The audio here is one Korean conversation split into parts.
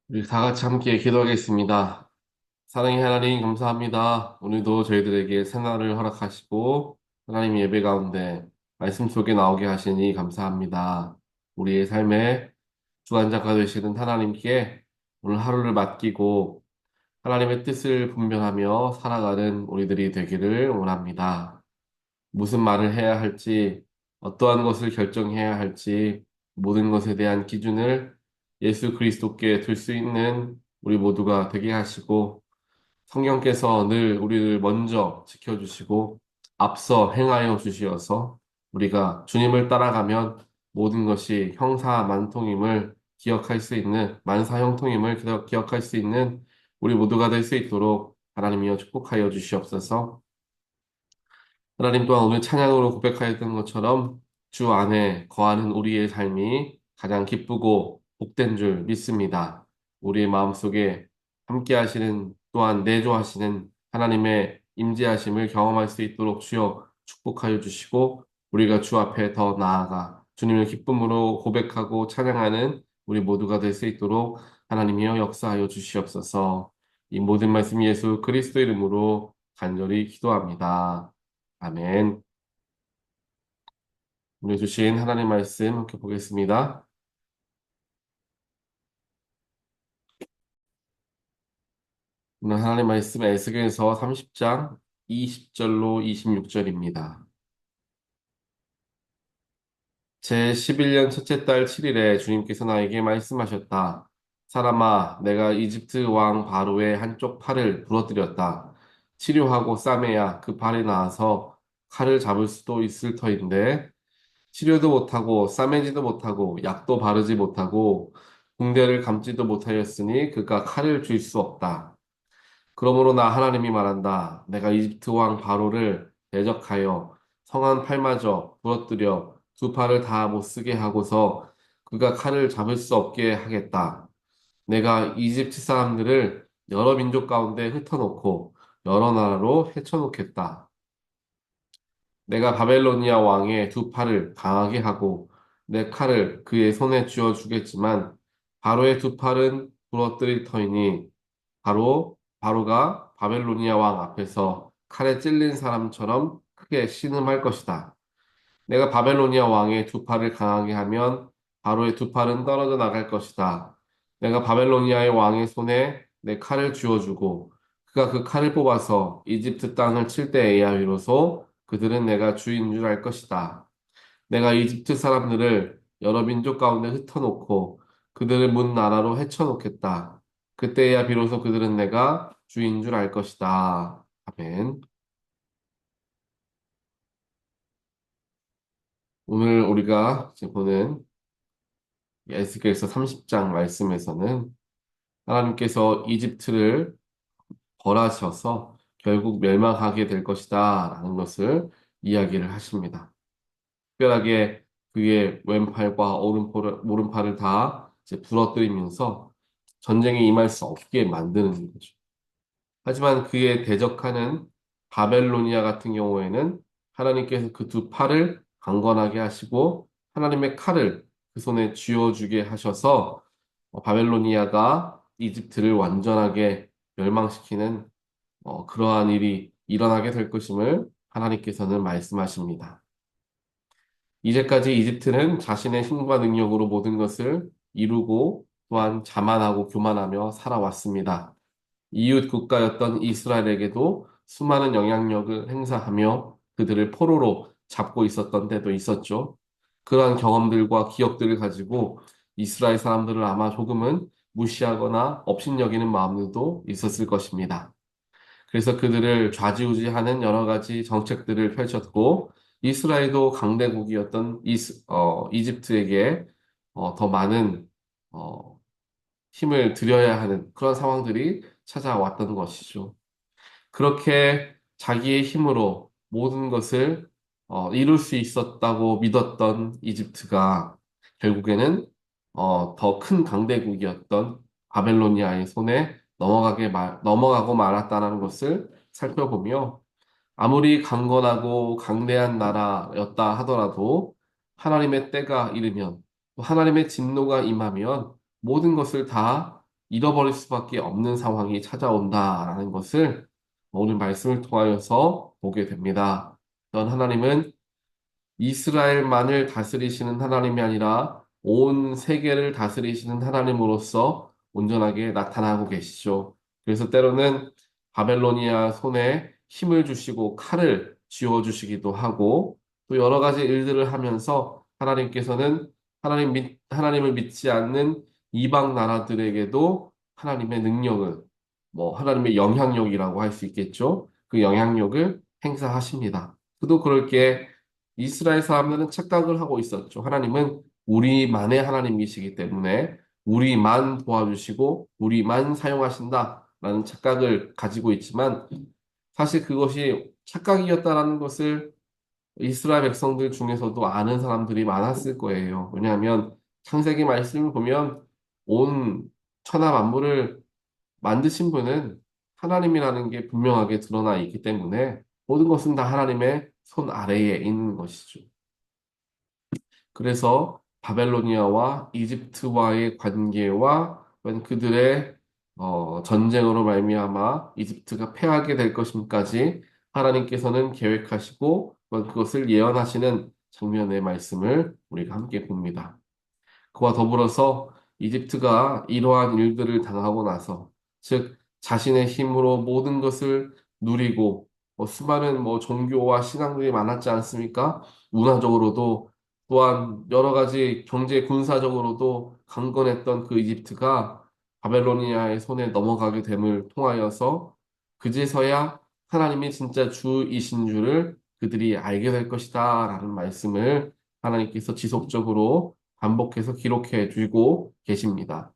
우리 다 같이 함께 기도하겠습니다. 사랑의 하나님, 감사합니다. 오늘도 저희들에게 새날을 허락하시고, 하나님 예배 가운데 말씀 속에 나오게 하시니 감사합니다. 우리의 삶에 주관자가 되시는 하나님께 오늘 하루를 맡기고, 하나님의 뜻을 분별하며 살아가는 우리들이 되기를 원합니다. 무슨 말을 해야 할지, 어떠한 것을 결정해야 할지, 모든 것에 대한 기준을 예수 그리스도께 둘 수 있는 우리 모두가 되게 하시고, 성령께서 늘 우리를 먼저 지켜주시고, 앞서 행하여 주시어서, 우리가 주님을 따라가면 모든 것이 형사만통임을 기억할 수 있는, 만사형통임을 기억할 수 있는 우리 모두가 될 수 있도록 하나님이여 축복하여 주시옵소서. 하나님 또한 오늘 찬양으로 고백하였던 것처럼 주 안에 거하는 우리의 삶이 가장 기쁘고 복된 줄 믿습니다. 우리의 마음속에 함께 하시는 또한 내조하시는 하나님의 임재하심을 경험할 수 있도록 주여 축복하여 주시고 우리가 주 앞에 더 나아가 주님을 기쁨으로 고백하고 찬양하는 우리 모두가 될 수 있도록 하나님이여 역사하여 주시옵소서. 이 모든 말씀 예수 그리스도 이름으로 간절히 기도합니다. 아멘. 오늘 주신 하나님 말씀 함께 보겠습니다. 오늘 하나님 말씀 에스겔서 30장 20절로 26절입니다. 제 11년 첫째 달 7일에 주님께서 나에게 말씀하셨다. 사람아, 내가 이집트 왕 바로의 한쪽 팔을 부러뜨렸다. 치료하고 싸매야 그 팔이 나아서 칼을 잡을 수도 있을 터인데 치료도 못하고 싸매지도 못하고 약도 바르지 못하고 붕대를 감지도 못하였으니 그가 칼을 쥘 수 없다. 그러므로 나 하나님이 말한다. 내가 이집트 왕 바로를 대적하여 성한 팔마저 부러뜨려 두 팔을 다 못 쓰게 하고서 그가 칼을 잡을 수 없게 하겠다. 내가 이집트 사람들을 여러 민족 가운데 흩어놓고 여러 나라로 헤쳐놓겠다. 내가 바벨로니아 왕의 두 팔을 강하게 하고 내 칼을 그의 손에 쥐어 주겠지만 바로의 두 팔은 부러뜨릴 터이니 바로가 바벨로니아 왕 앞에서 칼에 찔린 사람처럼 크게 신음할 것이다. 내가 바벨로니아 왕의 두 팔을 강하게 하면 바로의 두 팔은 떨어져 나갈 것이다. 내가 바벨로니아의 왕의 손에 내 칼을 쥐어주고 그가 그 칼을 뽑아서 이집트 땅을 칠 때에야 비로소 그들은 내가 주인 줄 알 것이다. 내가 이집트 사람들을 여러 민족 가운데 흩어놓고 그들을 문 나라로 헤쳐놓겠다. 그때야 비로소 그들은 내가 주인 줄 알 것이다. 아멘. 오늘 우리가 이제 보는 에스겔서 30장 말씀에서는 하나님께서 이집트를 벌하셔서 결국 멸망하게 될 것이다 라는 것을 이야기를 하십니다. 특별하게 그의 왼팔과 오른팔을 다 이제 부러뜨리면서 전쟁에 임할 수 없게 만드는 거죠. 하지만 그에 대적하는 바벨로니아 같은 경우에는 하나님께서 그 두 팔을 강건하게 하시고 하나님의 칼을 그 손에 쥐어주게 하셔서 바벨로니아가 이집트를 완전하게 멸망시키는 그러한 일이 일어나게 될 것임을 하나님께서는 말씀하십니다. 이제까지 이집트는 자신의 힘과 능력으로 모든 것을 이루고 또한 자만하고 교만하며 살아왔습니다. 이웃 국가였던 이스라엘에게도 수많은 영향력을 행사하며 그들을 포로로 잡고 있었던 때도 있었죠. 그러한 경험들과 기억들을 가지고 이스라엘 사람들을 아마 조금은 무시하거나 업신여기는 마음들도 있었을 것입니다. 그래서 그들을 좌지우지하는 여러 가지 정책들을 펼쳤고 이스라엘도 강대국이었던 이집트에게 더 많은 어, 힘을 들여야 하는 그런 상황들이 찾아왔던 것이죠. 그렇게 자기의 힘으로 모든 것을 이룰 수 있었다고 믿었던 이집트가 결국에는 더 큰 강대국이었던 바벨로니아의 손에 넘어가고 말았다는 것을 살펴보며 아무리 강건하고 강대한 나라였다 하더라도 하나님의 때가 이르면 또 하나님의 진노가 임하면 모든 것을 다 잃어버릴 수밖에 없는 상황이 찾아온다라는 것을 오늘 말씀을 통하여서 보게 됩니다. 또한 하나님은 이스라엘만을 다스리시는 하나님이 아니라 온 세계를 다스리시는 하나님으로서 온전하게 나타나고 계시죠. 그래서 때로는 바벨로니아 손에 힘을 주시고 칼을 쥐어 주시기도 하고 또 여러 가지 일들을 하면서 하나님께서는 하나님을 믿지 않는 이방 나라들에게도 하나님의 능력을 하나님의 영향력이라고 할 수 있겠죠. 그 영향력을 행사하십니다. 그도 그럴 게 이스라엘 사람들은 착각을 하고 있었죠. 하나님은 우리만의 하나님이시기 때문에 우리만 도와주시고 우리만 사용하신다라는 착각을 가지고 있지만 사실 그것이 착각이었다라는 것을 이스라엘 백성들 중에서도 아는 사람들이 많았을 거예요. 왜냐하면 창세기 말씀을 보면 온 천하 만물을 만드신 분은 하나님이라는 게 분명하게 드러나 있기 때문에 모든 것은 다 하나님의 손 아래에 있는 것이죠. 그래서 바벨로니아와 이집트와의 관계와 그들의 전쟁으로 말미암아 이집트가 패하게 될 것임까지 하나님께서는 계획하시고 그것을 예언하시는 장면의 말씀을 우리가 함께 봅니다. 그와 더불어서 이집트가 이러한 일들을 당하고 나서, 즉, 자신의 힘으로 모든 것을 누리고, 수많은 종교와 신앙들이 많았지 않습니까? 문화적으로도, 또한 여러 가지 경제 군사적으로도 강건했던 그 이집트가 바벨로니아의 손에 넘어가게 됨을 통하여서, 그제서야 하나님이 진짜 주이신 줄을 그들이 알게 될 것이다 라는 말씀을 하나님께서 지속적으로 반복해서 기록해 주고 계십니다.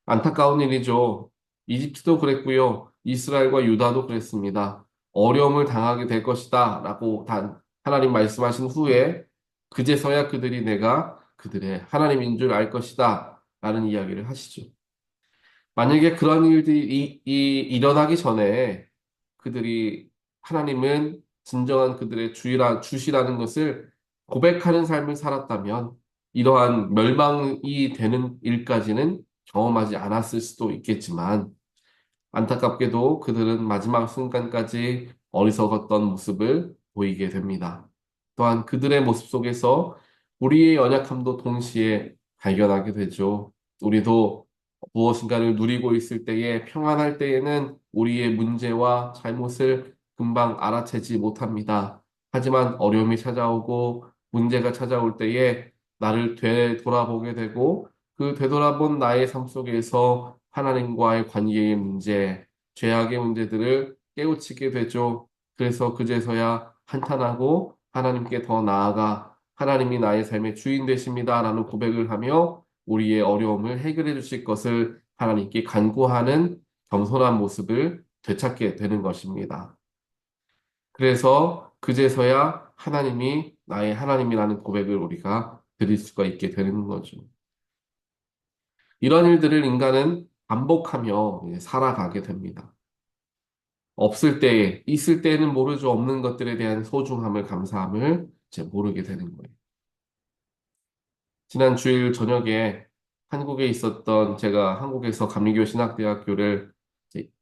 안타까운 일이죠. 이집트도 그랬고요. 이스라엘과 유다도 그랬습니다. 어려움을 당하게 될 것이다 라고 하나님 말씀하신 후에 그제서야 그들이 내가 그들의 하나님인 줄 알 것이다 라는 이야기를 하시죠. 만약에 그런 일들이 일어나기 전에 그들이 하나님은 진정한 그들의 주시라는 것을 고백하는 삶을 살았다면 이러한 멸망이 되는 일까지는 경험하지 않았을 수도 있겠지만 안타깝게도 그들은 마지막 순간까지 어리석었던 모습을 보이게 됩니다. 또한 그들의 모습 속에서 우리의 연약함도 동시에 발견하게 되죠. 우리도 무엇인가를 누리고 있을 때에 평안할 때에는 우리의 문제와 잘못을 금방 알아채지 못합니다. 하지만 어려움이 찾아오고 문제가 찾아올 때에 나를 되돌아보게 되고 그 되돌아본 나의 삶 속에서 하나님과의 관계의 문제, 죄악의 문제들을 깨우치게 되죠. 그래서 그제서야 한탄하고 하나님께 더 나아가 하나님이 나의 삶의 주인 되십니다라는 고백을 하며 우리의 어려움을 해결해 주실 것을 하나님께 간구하는 겸손한 모습을 되찾게 되는 것입니다. 그래서 그제서야 하나님이 나의 하나님이라는 고백을 우리가 드릴 수가 있게 되는 거죠. 이런 일들을 인간은 반복하며 살아가게 됩니다. 없을 때에, 있을 때에는 모르죠. 없는 것들에 대한 소중함을, 감사함을 이제 모르게 되는 거예요. 지난 주일 저녁에 한국에 있었던 제가 한국에서 감리교 신학대학교를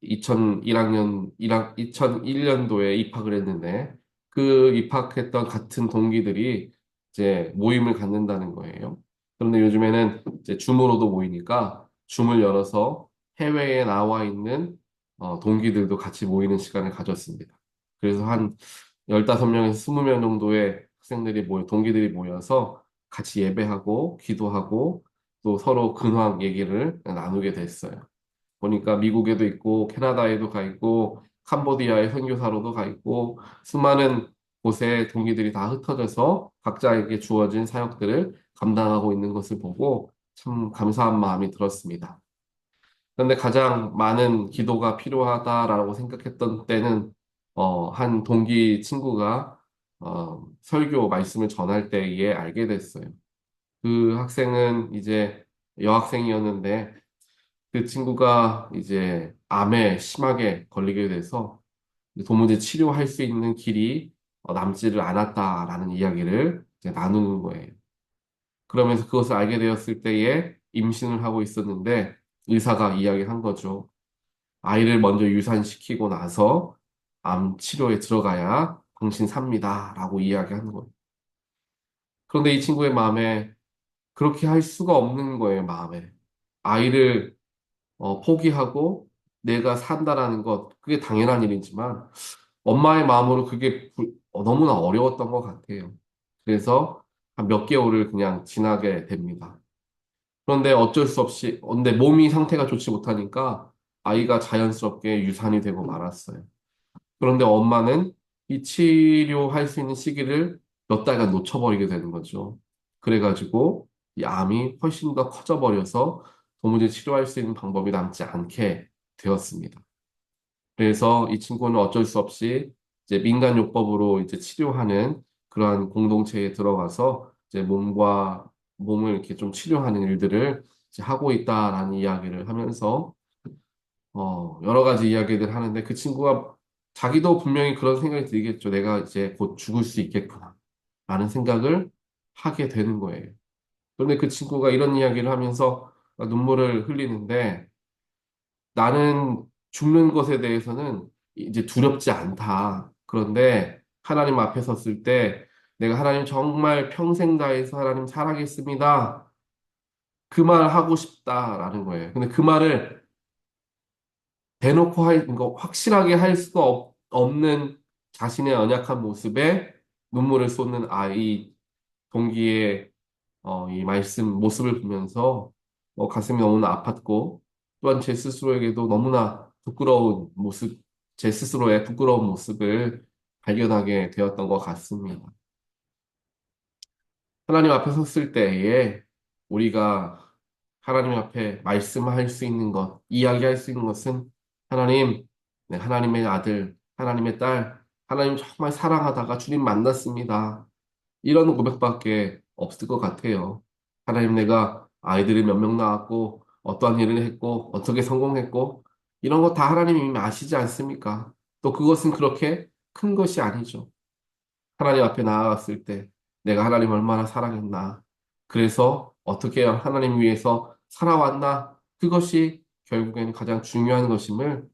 2001학년, 2001년도에 입학을 했는데 그 입학했던 같은 동기들이 이제 모임을 갖는다는 거예요. 그런데 요즘에는 이제 줌으로도 모이니까 줌을 열어서 해외에 나와 있는 동기들도 같이 모이는 시간을 가졌습니다. 그래서 한 15명에서 20명 정도의 동기들이 모여서 같이 예배하고 기도하고 또 서로 근황 얘기를 나누게 됐어요. 보니까 미국에도 있고 캐나다에도 가 있고 캄보디아의 선교사로도 가 있고 수많은 곳에 동기들이 다 흩어져서 각자에게 주어진 사역들을 감당하고 있는 것을 보고 참 감사한 마음이 들었습니다. 그런데 가장 많은 기도가 필요하다라고 생각했던 때는 한 동기 친구가 설교 말씀을 전할 때에 알게 됐어요. 그 학생은 이제 여학생이었는데 그 친구가 이제 암에 심하게 걸리게 돼서 도무지 치료할 수 있는 길이 남지를 않았다라는 이야기를 이제 나누는 거예요. 그러면서 그것을 알게 되었을 때에 임신을 하고 있었는데 의사가 이야기한 거죠. 아이를 먼저 유산시키고 나서 암 치료에 들어가야 당신 삽니다. 라고 이야기하는 거예요. 그런데 이 친구의 마음에 그렇게 할 수가 없는 거예요, 마음에. 아이를 포기하고 내가 산다라는 것, 그게 당연한 일이지만 엄마의 마음으로 그게 너무나 어려웠던 것 같아요. 그래서 한 몇 개월을 그냥 지나게 됩니다. 그런데 어쩔 수 없이, 근데 몸이 상태가 좋지 못하니까 아이가 자연스럽게 유산이 되고 말았어요. 그런데 엄마는 이 치료할 수 있는 시기를 몇 달간 놓쳐버리게 되는 거죠. 그래가지고 이 암이 훨씬 더 커져버려서 도무지 치료할 수 있는 방법이 남지 않게 되었습니다. 그래서 이 친구는 어쩔 수 없이 이제 민간요법으로 이제 치료하는 그러한 공동체에 들어가서 이제 몸을 이렇게 좀 치료하는 일들을 이제 하고 있다라는 이야기를 하면서 여러 가지 이야기들 하는데 그 친구가 자기도 분명히 그런 생각이 들겠죠. 내가 이제 곧 죽을 수 있겠구나. 라는 생각을 하게 되는 거예요. 그런데 그 친구가 이런 이야기를 하면서 눈물을 흘리는데 나는 죽는 것에 대해서는 이제 두렵지 않다. 그런데 하나님 앞에 섰을 때 내가 하나님 정말 평생 다해서 하나님 사랑했습니다. 그 말 하고 싶다라는 거예요. 근데 그 말을 대놓고 이거 확실하게 할 수가 없는 자신의 연약한 모습에 눈물을 쏟는 아이 동기의 이 말씀 모습을 보면서 가슴이 너무나 아팠고 또한 제 스스로에게도 너무나 부끄러운 모습, 제 스스로의 부끄러운 모습을 발견하게 되었던 것 같습니다. 하나님 앞에 섰을 때에 우리가 하나님 앞에 말씀할 수 있는 것, 이야기할 수 있는 것은 하나님, 네, 하나님의 아들, 하나님의 딸, 하나님 정말 사랑하다가 주님 만났습니다. 이런 고백밖에 없을 것 같아요. 하나님 내가 아이들이 몇 명 낳았고, 어떠한 일을 했고, 어떻게 성공했고, 이런 거 다 하나님이 이미 아시지 않습니까? 또 그것은 그렇게 큰 것이 아니죠. 하나님 앞에 나아갔을 때 내가 하나님 얼마나 사랑했나. 그래서 어떻게 하나님 위해서 살아왔나. 그것이 결국에는 가장 중요한 것임을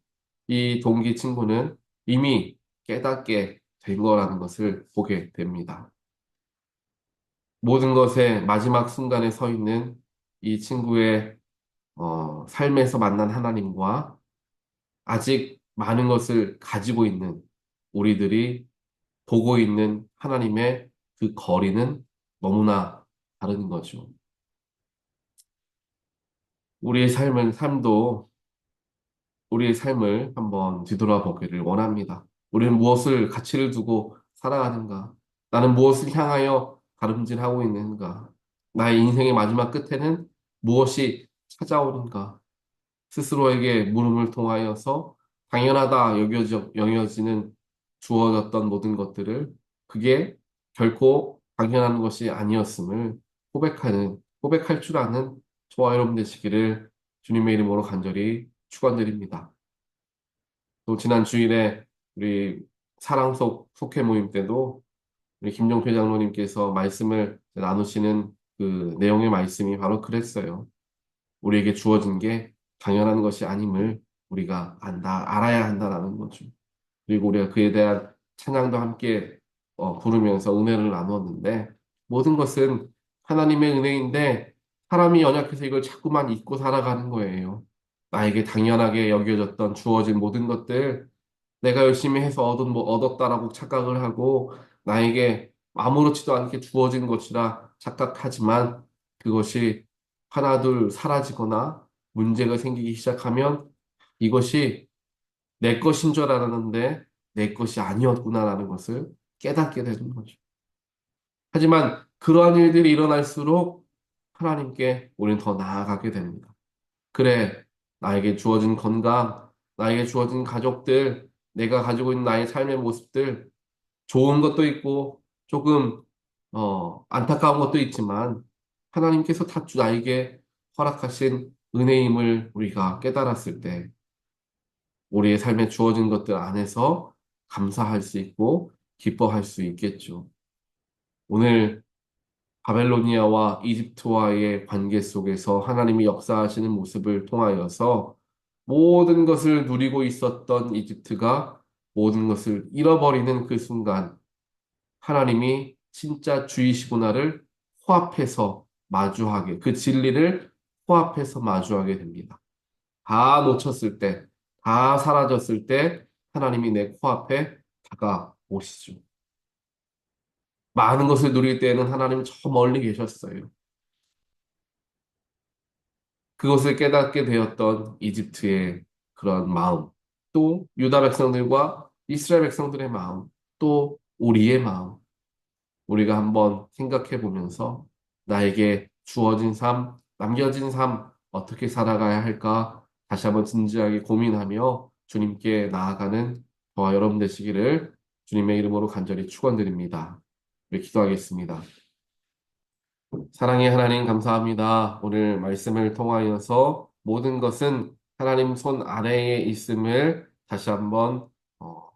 이 동기 친구는 이미 깨닫게 된 거라는 것을 보게 됩니다. 모든 것의 마지막 순간에 서 있는 이 친구의 삶에서 만난 하나님과 아직 많은 것을 가지고 있는 우리들이 보고 있는 하나님의 그 거리는 너무나 다른 거죠. 우리의 삶도 우리의 삶을 한번 뒤돌아보기를 원합니다. 우리는 무엇을 가치를 두고 살아가는가? 나는 무엇을 향하여 다름질하고 있는가? 나의 인생의 마지막 끝에는 무엇이 찾아오는가? 스스로에게 물음을 통하여서 당연하다 여겨지는 주어졌던 모든 것들을 그게 결코 당연한 것이 아니었음을 고백할 줄 아는 저와 여러분 되시기를 주님의 이름으로 간절히 축원드립니다. 또 지난 주일에 우리 사랑 속회 모임 때도 우리 김종필 장로님께서 말씀을 나누시는 그 내용의 말씀이 바로 그랬어요. 우리에게 주어진 게 당연한 것이 아님을 우리가 알아야 한다라는 거죠. 그리고 우리가 그에 대한 찬양도 함께 부르면서 은혜를 나누었는데 모든 것은 하나님의 은혜인데 사람이 연약해서 이걸 자꾸만 잊고 살아가는 거예요. 나에게 당연하게 여겨졌던 주어진 모든 것들 내가 열심히 해서 얻었다라고 착각을 하고 나에게 아무렇지도 않게 주어진 것이라 착각하지만 그것이 하나둘 사라지거나 문제가 생기기 시작하면 이것이 내 것인 줄 알았는데 내 것이 아니었구나라는 것을 깨닫게 되는 거죠. 하지만 그러한 일들이 일어날수록 하나님께 우리는 더 나아가게 됩니다. 그래, 나에게 주어진 건강, 나에게 주어진 가족들, 내가 가지고 있는 나의 삶의 모습들, 좋은 것도 있고, 조금, 안타까운 것도 있지만, 하나님께서 다 나에게 허락하신 은혜임을 우리가 깨달았을 때, 우리의 삶에 주어진 것들 안에서 감사할 수 있고, 기뻐할 수 있겠죠. 오늘 바벨로니아와 이집트와의 관계 속에서 하나님이 역사하시는 모습을 통하여서 모든 것을 누리고 있었던 이집트가 모든 것을 잃어버리는 그 순간 하나님이 진짜 주이시구나를 코앞에서 마주하게, 그 진리를 코앞에서 마주하게 됩니다. 다 놓쳤을 때, 다 사라졌을 때 하나님이 내 코앞에 다가오시죠. 많은 것을 누릴 때에는 하나님은 저 멀리 계셨어요. 그것을 깨닫게 되었던 이집트의 그런 마음, 또 유다 백성들과 이스라엘 백성들의 마음, 또 우리의 마음, 우리가 한번 생각해 보면서 나에게 주어진 삶, 남겨진 삶, 어떻게 살아가야 할까 다시 한번 진지하게 고민하며 주님께 나아가는 저와 여러분 되시기를 주님의 이름으로 간절히 축원드립니다. 네, 기도하겠습니다. 사랑의 하나님 감사합니다. 오늘 말씀을 통하여서 모든 것은 하나님 손 아래에 있음을 다시 한번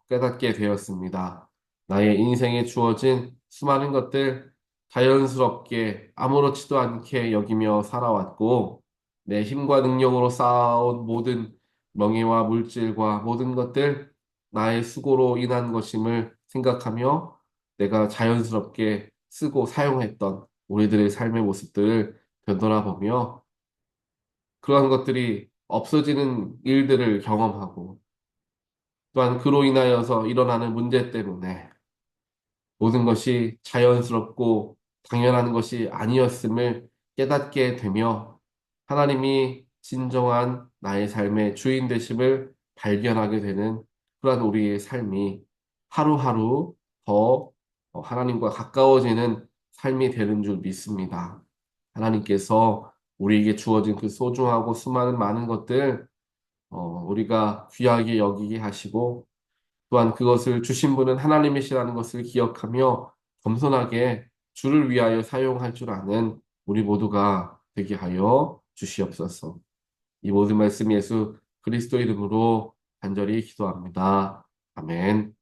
깨닫게 되었습니다. 나의 인생에 주어진 수많은 것들 자연스럽게 아무렇지도 않게 여기며 살아왔고 내 힘과 능력으로 쌓아온 모든 명예와 물질과 모든 것들 나의 수고로 인한 것임을 생각하며 내가 자연스럽게 쓰고 사용했던 우리들의 삶의 모습들을 되돌아보며 그러한 것들이 없어지는 일들을 경험하고 또한 그로 인하여서 일어나는 문제 때문에 모든 것이 자연스럽고 당연한 것이 아니었음을 깨닫게 되며 하나님이 진정한 나의 삶의 주인 되심을 발견하게 되는 그러한 우리의 삶이 하루하루 더 하나님과 가까워지는 삶이 되는 줄 믿습니다. 하나님께서 우리에게 주어진 그 소중하고 수많은 많은 것들 우리가 귀하게 여기게 하시고 또한 그것을 주신 분은 하나님이시라는 것을 기억하며 겸손하게 주를 위하여 사용할 줄 아는 우리 모두가 되게 하여 주시옵소서. 이 모든 말씀 예수 그리스도 이름으로 간절히 기도합니다. 아멘.